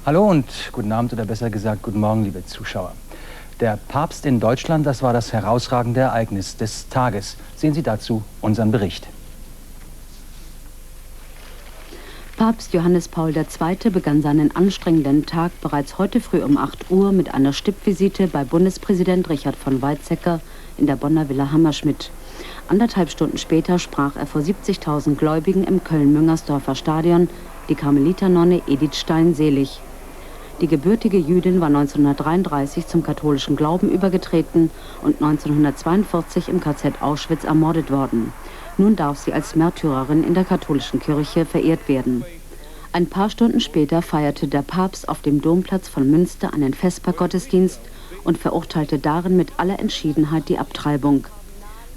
Hallo und guten Abend oder besser gesagt guten Morgen, liebe Zuschauer. Der Papst in Deutschland, das war das herausragende Ereignis des Tages. Sehen Sie dazu unseren Bericht. Papst Johannes Paul II. Begann seinen anstrengenden Tag bereits heute früh um 8 Uhr mit einer Stippvisite bei Bundespräsident Richard von Weizsäcker in der Bonner Villa Hammerschmidt. 1,5 Stunden später sprach er vor 70.000 Gläubigen im Köln-Müngersdorfer Stadion die Karmeliternonne Edith Stein selig. Die gebürtige Jüdin war 1933 zum katholischen Glauben übergetreten und 1942 im KZ Auschwitz ermordet worden. Nun darf sie als Märtyrerin in der katholischen Kirche verehrt werden. Ein paar Stunden später feierte der Papst auf dem Domplatz von Münster einen Vespergottesdienst und verurteilte darin mit aller Entschiedenheit die Abtreibung.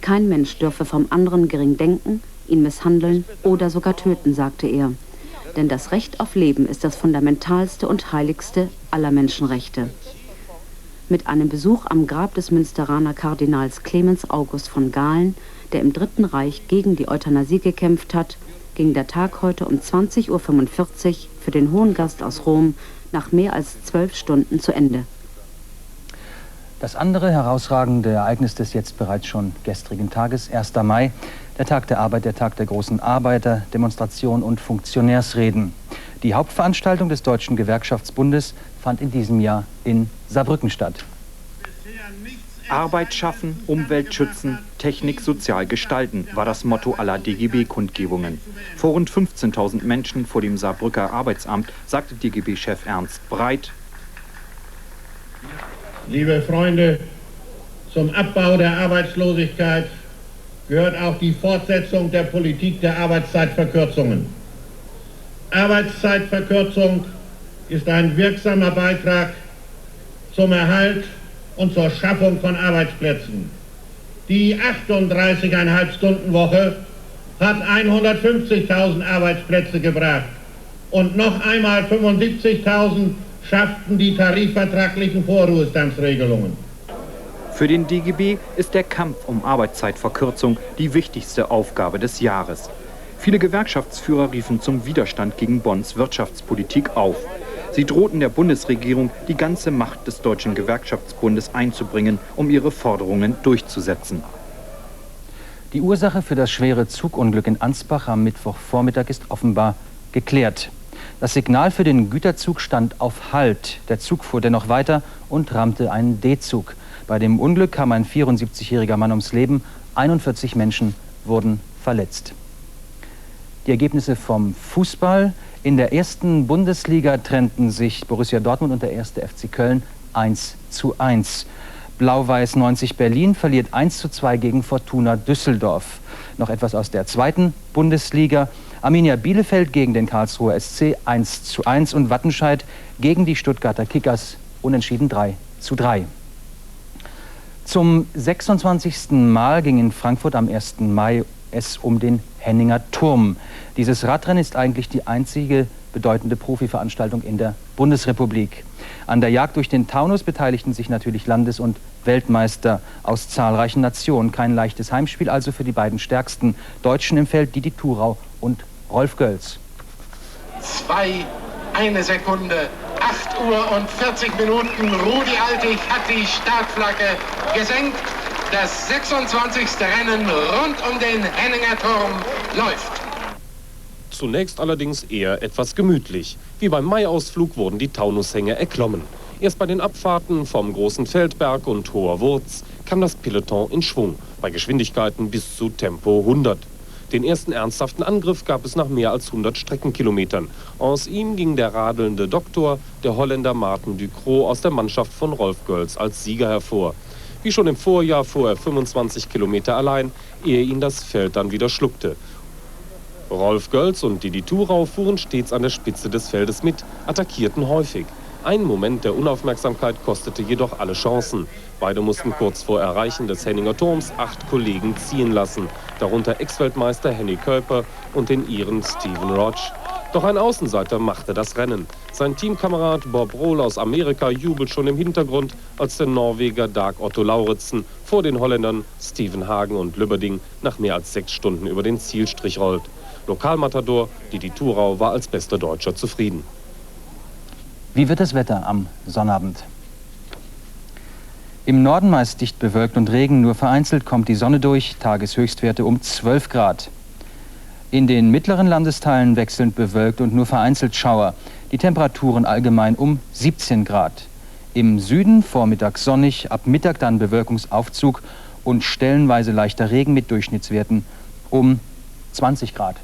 Kein Mensch dürfe vom anderen gering denken, ihn misshandeln oder sogar töten, sagte er. Denn das Recht auf Leben ist das fundamentalste und heiligste aller Menschenrechte. Mit einem Besuch am Grab des Münsteraner Kardinals Clemens August von Galen, der im Dritten Reich gegen die Euthanasie gekämpft hat, ging der Tag heute um 20:45 Uhr für den Hohen Gast aus Rom nach mehr als 12 Stunden zu Ende. Das andere herausragende Ereignis des jetzt bereits schon gestrigen Tages, 1. Mai, der Tag der Arbeit, der Tag der großen Arbeiterdemonstration und Funktionärsreden. Die Hauptveranstaltung des Deutschen Gewerkschaftsbundes fand in diesem Jahr in Saarbrücken statt. Arbeit schaffen, Umwelt schützen, Technik sozial gestalten, war das Motto aller DGB-Kundgebungen. Vor rund 15.000 Menschen vor dem Saarbrücker Arbeitsamt sagte DGB-Chef Ernst Breit: Liebe Freunde, zum Abbau der Arbeitslosigkeit gehört auch die Fortsetzung der Politik der Arbeitszeitverkürzungen. Arbeitszeitverkürzung ist ein wirksamer Beitrag zum Erhalt und zur Schaffung von Arbeitsplätzen. Die 38,5-Stunden-Woche hat 150.000 Arbeitsplätze gebracht und noch einmal 75.000 schafften die tarifvertraglichen Vorruhestandsregelungen. Für den DGB ist der Kampf um Arbeitszeitverkürzung die wichtigste Aufgabe des Jahres. Viele Gewerkschaftsführer riefen zum Widerstand gegen Bonns Wirtschaftspolitik auf. Sie drohten der Bundesregierung, die ganze Macht des Deutschen Gewerkschaftsbundes einzubringen, um ihre Forderungen durchzusetzen. Die Ursache für das schwere Zugunglück in Ansbach am Mittwochvormittag ist offenbar geklärt. Das Signal für den Güterzug stand auf Halt. Der Zug fuhr dennoch weiter und rammte einen D-Zug. Bei dem Unglück kam ein 74-jähriger Mann ums Leben. 41 Menschen wurden verletzt. Die Ergebnisse vom Fußball. In der ersten Bundesliga trennten sich Borussia Dortmund und der 1. FC Köln 1:1. Blau-Weiß 90 Berlin verliert 1:2 gegen Fortuna Düsseldorf. Noch etwas aus der zweiten Bundesliga. Arminia Bielefeld gegen den Karlsruher SC 1:1 und Wattenscheid gegen die Stuttgarter Kickers unentschieden 3:3. Zum 26. Mal ging in Frankfurt am 1. Mai es um den Henninger Turm. Dieses Radrennen ist eigentlich die einzige bedeutende Profiveranstaltung in der Bundesrepublik. An der Jagd durch den Taunus beteiligten sich natürlich Landes- und Weltmeister aus zahlreichen Nationen. Kein leichtes Heimspiel also für die beiden stärksten Deutschen im Feld, Didi Thurau und Rolf Gölz. 1 Sekunde, 8 Uhr und 40 Minuten. Rudi Altig hat die Startflagge gesenkt. Das 26. Rennen rund um den Henninger Turm läuft. Zunächst allerdings eher etwas gemütlich. Wie beim Maiausflug wurden die Taunushänge erklommen. Erst bei den Abfahrten vom Großen Feldberg und Hoher Wurz kam das Peloton in Schwung, bei Geschwindigkeiten bis zu Tempo 100. Den ersten ernsthaften Angriff gab es nach mehr als 100 Streckenkilometern. Aus ihm ging der radelnde Doktor, der Holländer Maarten Ducrot, aus der Mannschaft von Rolf Gölz als Sieger hervor. Wie schon im Vorjahr fuhr er 25 Kilometer allein, ehe ihn das Feld dann wieder schluckte. Rolf Gölz und Didi Thurau fuhren stets an der Spitze des Feldes mit, attackierten häufig. Ein Moment der Unaufmerksamkeit kostete jedoch alle Chancen. Beide mussten kurz vor Erreichen des Henninger Turms 8 Kollegen ziehen lassen, darunter Ex-Weltmeister Henny Kuiper und den Iren Stephen Rodge. Doch ein Außenseiter machte das Rennen. Sein Teamkamerad Bob Rohl aus Amerika jubelt schon im Hintergrund, als der Norweger Dag Otto Lauritzen vor den Holländern Stephen Hagen und Lübberding nach mehr als 6 Stunden über den Zielstrich rollt. Lokalmatador Didi Thurau war als bester Deutscher zufrieden. Wie wird das Wetter am Sonnabend? Im Norden meist dicht bewölkt und Regen, nur vereinzelt kommt die Sonne durch, Tageshöchstwerte um 12 Grad. In den mittleren Landesteilen wechselnd bewölkt und nur vereinzelt Schauer. Die Temperaturen allgemein um 17 Grad. Im Süden vormittags sonnig, ab Mittag dann Bewölkungsaufzug und stellenweise leichter Regen mit Durchschnittswerten um 20 Grad.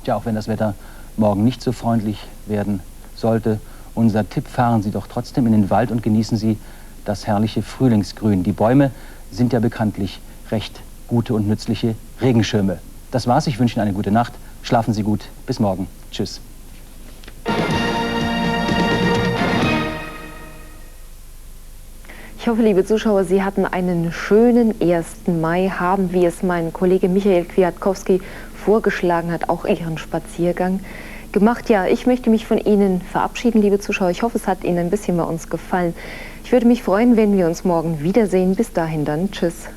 Tja, auch wenn das Wetter morgen nicht so freundlich werden sollte, unser Tipp: fahren Sie doch trotzdem in den Wald und genießen Sie das herrliche Frühlingsgrün. Die Bäume sind ja bekanntlich recht gute und nützliche Regenschirme. Das war's, ich wünsche Ihnen eine gute Nacht. Schlafen Sie gut. Bis morgen. Tschüss. Ich hoffe, liebe Zuschauer, Sie hatten einen schönen 1. Mai, haben, wie es mein Kollege Michael Kwiatkowski vorgeschlagen hat, auch Ihren Spaziergang gemacht. Ja, ich möchte mich von Ihnen verabschieden, liebe Zuschauer. Ich hoffe, es hat Ihnen ein bisschen bei uns gefallen. Ich würde mich freuen, wenn wir uns morgen wiedersehen. Bis dahin dann. Tschüss.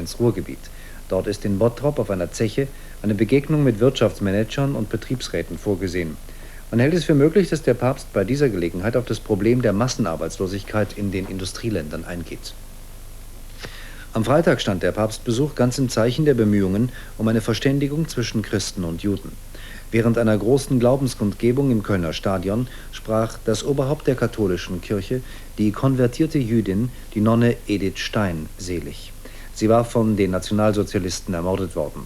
Ins Ruhrgebiet. Dort ist in Bottrop auf einer Zeche eine Begegnung mit Wirtschaftsmanagern und Betriebsräten vorgesehen. Man hält es für möglich, dass der Papst bei dieser Gelegenheit auf das Problem der Massenarbeitslosigkeit in den Industrieländern eingeht. Am Freitag stand der Papstbesuch ganz im Zeichen der Bemühungen um eine Verständigung zwischen Christen und Juden. Während einer großen Glaubenskundgebung im Kölner Stadion sprach das Oberhaupt der katholischen Kirche, die konvertierte Jüdin, die Nonne Edith Stein, selig. Sie war von den Nationalsozialisten ermordet worden.